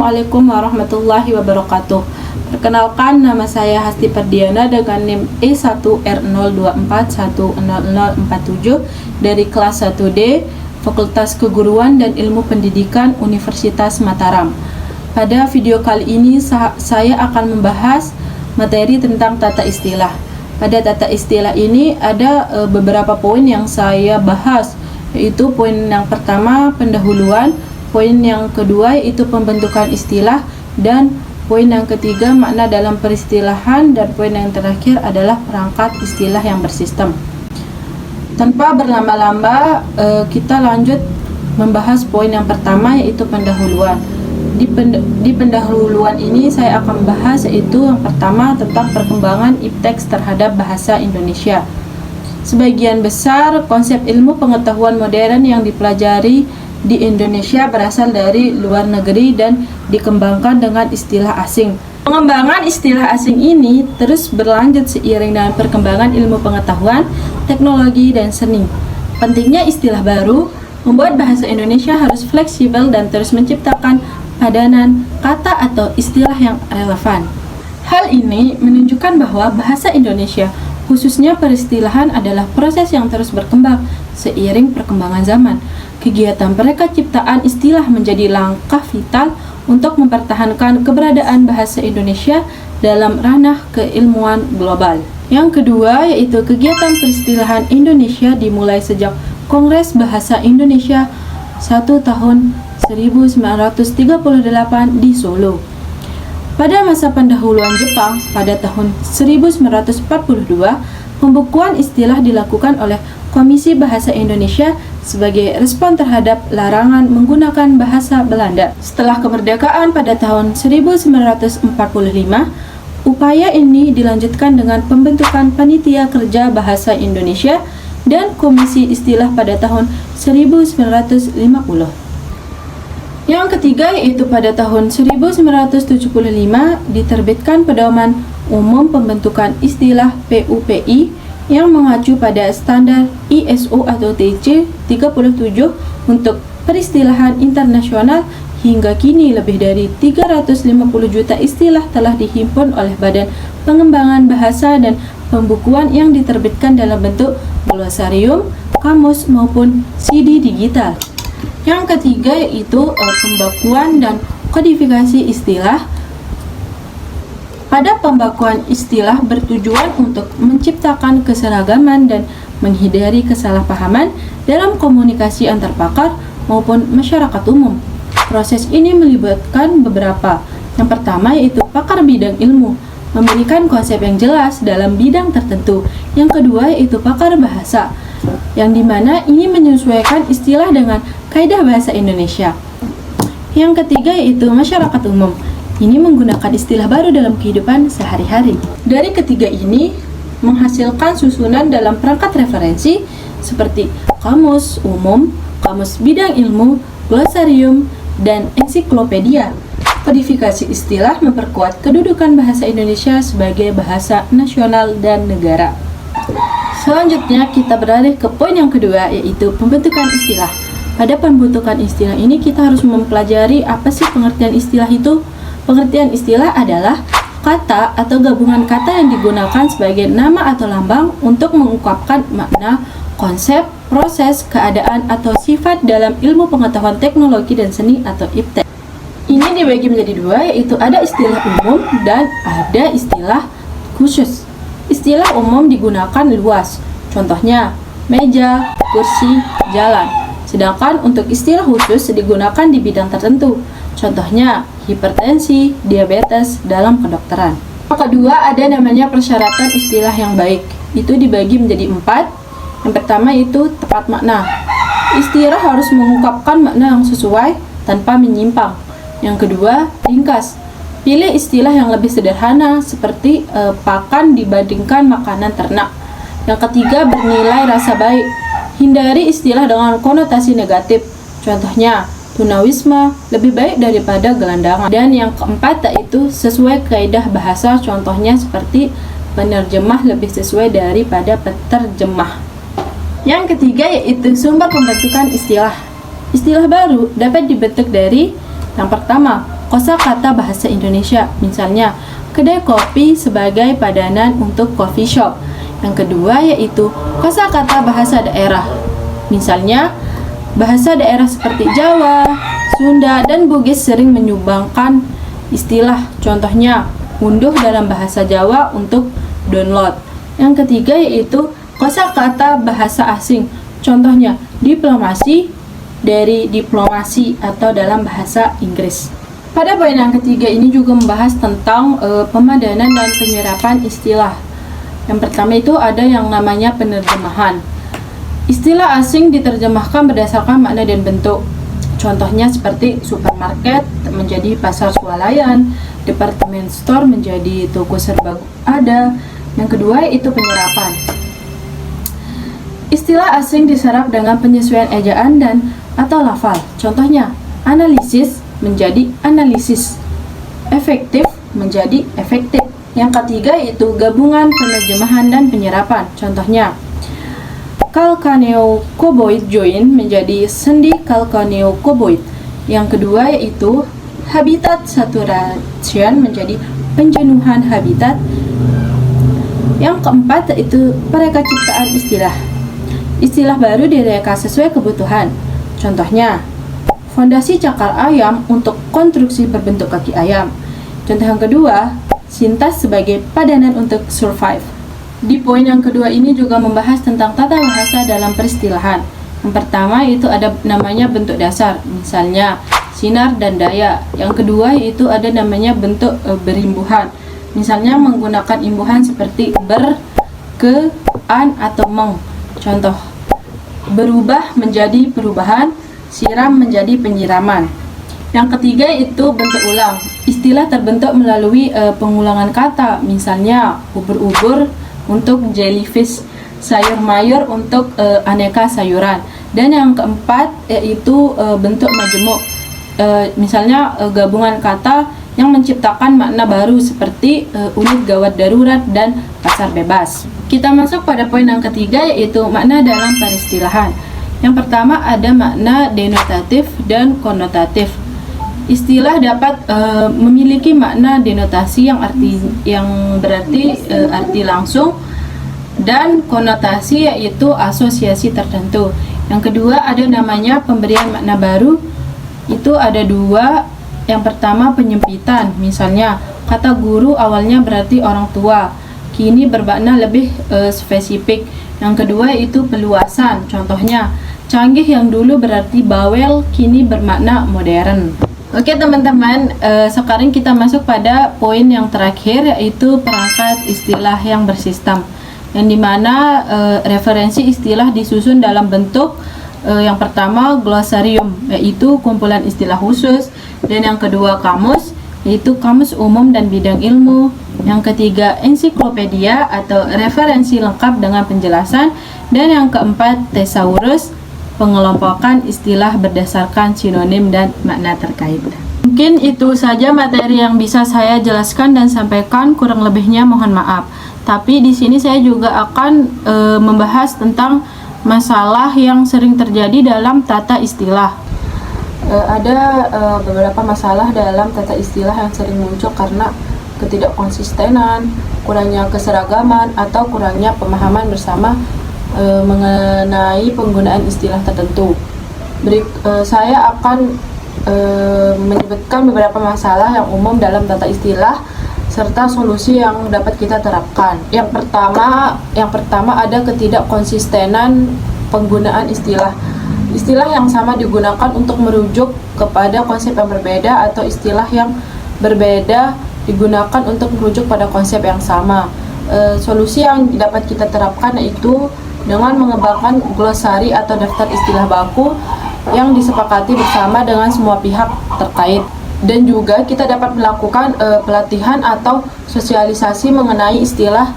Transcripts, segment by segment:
Assalamualaikum warahmatullahi wabarakatuh. Perkenalkan, nama saya Hasti Perdiana dengan NIM E1R02410047 dari kelas 1D Fakultas Keguruan dan Ilmu Pendidikan Universitas Mataram. Pada video kali ini saya akan membahas materi tentang tata istilah. Pada tata istilah ini ada beberapa poin yang saya bahas, yaitu poin yang pertama pendahuluan, poin yang kedua yaitu pembentukan istilah, dan poin yang ketiga makna dalam peristilahan, dan poin yang terakhir adalah perangkat istilah yang bersistem. Tanpa berlama-lama, kita lanjut membahas poin yang pertama yaitu pendahuluan. Di pendahuluan ini saya akan membahas yaitu yang pertama tentang perkembangan ipteks terhadap bahasa Indonesia. Sebagian besar konsep ilmu pengetahuan modern yang dipelajari di Indonesia berasal dari luar negeri dan dikembangkan dengan istilah asing. Pengembangan istilah asing ini terus berlanjut seiring dengan perkembangan ilmu pengetahuan, teknologi, dan seni. Pentingnya istilah baru membuat bahasa Indonesia harus fleksibel dan terus menciptakan padanan kata atau istilah yang relevan. Hal ini menunjukkan bahwa bahasa Indonesia, khususnya peristilahan, adalah proses yang terus berkembang seiring perkembangan zaman. Kegiatan perekaciptaan istilah menjadi langkah vital untuk mempertahankan keberadaan bahasa Indonesia dalam ranah keilmuan global. Yang kedua yaitu kegiatan peristilahan Indonesia dimulai sejak Kongres Bahasa Indonesia 1 tahun 1938 di Solo. Pada masa pendahuluan Jepang pada tahun 1942, pembukuan istilah dilakukan oleh Komisi Bahasa Indonesia sebagai respon terhadap larangan menggunakan bahasa Belanda. Setelah kemerdekaan pada tahun 1945, upaya ini dilanjutkan dengan pembentukan Panitia Kerja Bahasa Indonesia dan Komisi Istilah pada tahun 1950. Yang ketiga yaitu pada tahun 1975 diterbitkan Pedoman Umum Pembentukan Istilah PUPI yang mengacu pada standar ISO atau TC 37 untuk peristilahan internasional. Hingga kini lebih dari 350 juta istilah telah dihimpun oleh Badan Pengembangan Bahasa dan Pembukuan yang diterbitkan dalam bentuk glosarium, kamus, maupun CD digital. Yang ketiga yaitu pembakuan dan kodifikasi istilah. Pada pembakuan istilah bertujuan untuk menciptakan keseragaman dan menghindari kesalahpahaman dalam komunikasi antar pakar maupun masyarakat umum. Proses ini melibatkan beberapa. Yang pertama yaitu pakar bidang ilmu, memberikan konsep yang jelas dalam bidang tertentu. Yang kedua yaitu pakar bahasa, yang dimana ini menyesuaikan istilah dengan kaidah bahasa Indonesia. Yang ketiga yaitu masyarakat umum. Ini menggunakan istilah baru dalam kehidupan sehari-hari. Dari ketiga ini menghasilkan susunan dalam perangkat referensi seperti kamus umum, kamus bidang ilmu, glosarium, dan ensiklopedia. Kodifikasi istilah memperkuat kedudukan bahasa Indonesia sebagai bahasa nasional dan negara. Selanjutnya kita beralih ke poin yang kedua yaitu pembentukan istilah. Pada pembentukan istilah ini kita harus mempelajari apa sih pengertian istilah itu. Pengertian istilah adalah kata atau gabungan kata yang digunakan sebagai nama atau lambang untuk mengungkapkan makna, konsep, proses, keadaan, atau sifat dalam ilmu pengetahuan teknologi dan seni atau iptek. Ini dibagi menjadi dua, yaitu ada istilah umum dan ada istilah khusus. Istilah umum digunakan luas, contohnya meja, kursi, jalan. Sedangkan untuk istilah khusus digunakan di bidang tertentu, contohnya hipertensi, diabetes dalam kedokteran. Yang kedua ada namanya persyaratan istilah yang baik. Itu dibagi menjadi 4. Yang pertama itu tepat makna. Istilah harus mengungkapkan makna yang sesuai tanpa menyimpang. Yang kedua, ringkas. Pilih istilah yang lebih sederhana seperti pakan dibandingkan makanan ternak. Yang ketiga, bernilai rasa baik. Hindari istilah dengan konotasi negatif. Contohnya, tunawisma lebih baik daripada gelandangan. Dan yang keempat yaitu sesuai kaidah bahasa, contohnya seperti penerjemah lebih sesuai daripada peterjemah. Yang ketiga yaitu sumber pembentukan istilah. Istilah baru dapat dibentuk dari yang pertama, kosakata bahasa Indonesia. Misalnya, kedai kopi sebagai padanan untuk coffee shop. Yang kedua yaitu kosakata bahasa daerah. Misalnya, bahasa daerah seperti Jawa, Sunda, dan Bugis sering menyumbangkan istilah. Contohnya, unduh dalam bahasa Jawa untuk download. Yang ketiga yaitu kosakata bahasa asing. Contohnya, diplomasi dari diplomasi atau dalam bahasa Inggris. Pada poin yang ketiga ini juga membahas tentang pemadanan dan penyerapan istilah. Yang pertama itu ada yang namanya penerjemahan. Istilah asing diterjemahkan berdasarkan makna dan bentuk. Contohnya seperti supermarket menjadi pasar swalayan, department store menjadi toko serbaguna. Yang kedua itu penyerapan. Istilah asing diserap dengan penyesuaian ejaan dan atau lafal. Contohnya, analisis menjadi analisis, efektif menjadi efektif. Yang ketiga itu gabungan penerjemahan dan penyerapan. Contohnya, kalkaneokoboid join menjadi sendi kalkaneokoboid. Yang kedua yaitu habitat saturation menjadi penjenuhan habitat. Yang keempat yaitu pereka ciptaan istilah. Istilah baru direka sesuai kebutuhan. Contohnya, fondasi cakar ayam untuk konstruksi berbentuk kaki ayam. Contoh yang kedua, sintas sebagai padanan untuk survive. Di poin yang kedua ini juga membahas tentang tata bahasa dalam peristilahan. Yang pertama itu ada namanya bentuk dasar, misalnya sinar dan daya. Yang kedua itu ada namanya bentuk berimbuhan, misalnya menggunakan imbuhan seperti ber, ke, an, atau meng. Contoh, berubah menjadi perubahan, siram menjadi penyiraman. Yang ketiga itu bentuk ulang. Istilah terbentuk melalui pengulangan kata, misalnya ubur-ubur untuk jellyfish, sayur mayur untuk aneka sayuran. Dan yang keempat yaitu bentuk majemuk, misalnya gabungan kata yang menciptakan makna baru seperti unit gawat darurat dan pasar bebas. Kita masuk pada poin yang ketiga yaitu makna dalam peristilahan. Yang pertama ada makna denotatif dan konotatif. Istilah dapat memiliki makna denotasi yang berarti arti langsung, dan konotasi yaitu asosiasi tertentu. Yang kedua ada namanya pemberian makna baru. Itu ada dua. Yang pertama penyempitan, misalnya kata guru awalnya berarti orang tua, kini bermakna lebih spesifik. Yang kedua itu peluasan, contohnya canggih yang dulu berarti bawel, kini bermakna modern. Oke teman-teman, sekarang kita masuk pada poin yang terakhir yaitu perangkat istilah yang bersistem, yang dimana referensi istilah disusun dalam bentuk yang pertama glosarium, yaitu kumpulan istilah khusus, dan yang kedua kamus, yaitu kamus umum dan bidang ilmu. Yang ketiga ensiklopedia atau referensi lengkap dengan penjelasan, dan yang keempat thesaurus, pengelompokan istilah berdasarkan sinonim dan makna terkait. Mungkin itu saja materi yang bisa saya jelaskan dan sampaikan, kurang lebihnya mohon maaf. Tapi di sini saya juga akan membahas tentang masalah yang sering terjadi dalam tata istilah. Ada beberapa masalah dalam tata istilah yang sering muncul karena ketidakkonsistenan, kurangnya keseragaman, atau kurangnya pemahaman bersama mengenai penggunaan istilah tertentu. Saya akan menyebutkan beberapa masalah yang umum dalam tata istilah serta solusi yang dapat kita terapkan. Yang pertama ada ketidakkonsistenan penggunaan istilah. Istilah yang sama digunakan untuk merujuk kepada konsep yang berbeda, atau istilah yang berbeda digunakan untuk merujuk pada konsep yang sama. Solusi yang dapat kita terapkan yaitu dengan mengembangkan glosari atau daftar istilah baku yang disepakati bersama dengan semua pihak terkait. Dan juga kita dapat melakukan pelatihan atau sosialisasi mengenai istilah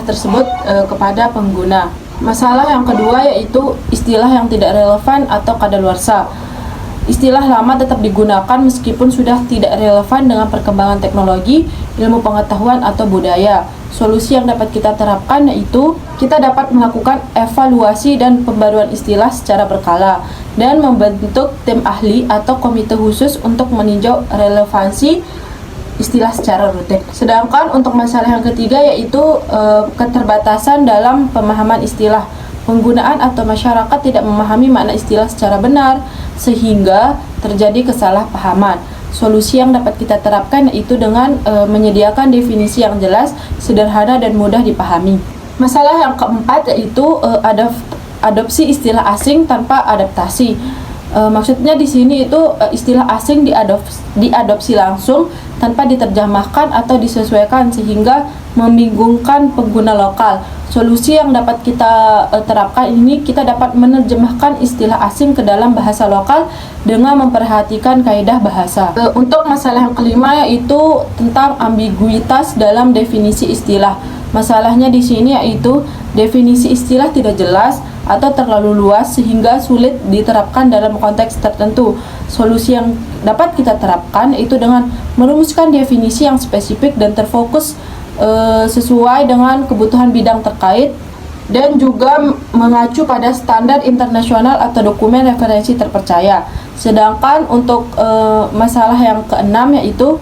tersebut kepada pengguna. Masalah yang kedua yaitu istilah yang tidak relevan atau kadaluarsa. Istilah lama tetap digunakan meskipun sudah tidak relevan dengan perkembangan teknologi, ilmu pengetahuan, atau budaya. Solusi yang dapat kita terapkan yaitu kita dapat melakukan evaluasi dan pembaruan istilah secara berkala dan membentuk tim ahli atau komite khusus untuk meninjau relevansi istilah secara rutin. Sedangkan untuk masalah yang ketiga yaitu keterbatasan dalam pemahaman istilah. Penggunaan atau masyarakat tidak memahami makna istilah secara benar sehingga terjadi kesalahpahaman. Solusi yang dapat kita terapkan yaitu dengan menyediakan definisi yang jelas, sederhana dan mudah dipahami. Masalah yang keempat yaitu adopsi istilah asing tanpa adaptasi. Maksudnya di sini itu istilah asing diadopsi langsung tanpa diterjemahkan atau disesuaikan sehingga membingungkan pengguna lokal. Solusi yang dapat kita terapkan ini, kita dapat menerjemahkan istilah asing ke dalam bahasa lokal dengan memperhatikan kaidah bahasa. Untuk masalah yang kelima yaitu tentang ambiguitas dalam definisi istilah. Masalahnya di sini yaitu definisi istilah tidak jelas atau terlalu luas sehingga sulit diterapkan dalam konteks tertentu. Solusi yang dapat kita terapkan itu dengan merumuskan definisi yang spesifik dan terfokus sesuai dengan kebutuhan bidang terkait dan juga mengacu pada standar internasional atau dokumen referensi terpercaya. Sedangkan untuk masalah yang keenam yaitu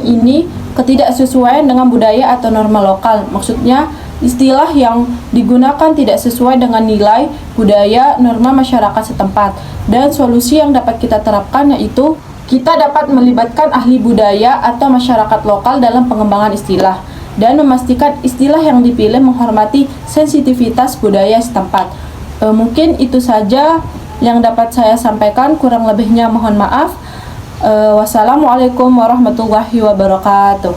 ini ketidaksesuaian dengan budaya atau norma lokal. Maksudnya istilah yang digunakan tidak sesuai dengan nilai, budaya, norma masyarakat setempat. Dan solusi yang dapat kita terapkan yaitu kita dapat melibatkan ahli budaya atau masyarakat lokal dalam pengembangan istilah dan memastikan istilah yang dipilih menghormati sensitivitas budaya setempat. Mungkin itu saja yang dapat saya sampaikan, kurang lebihnya mohon maaf. Wassalamualaikum warahmatullahi wabarakatuh.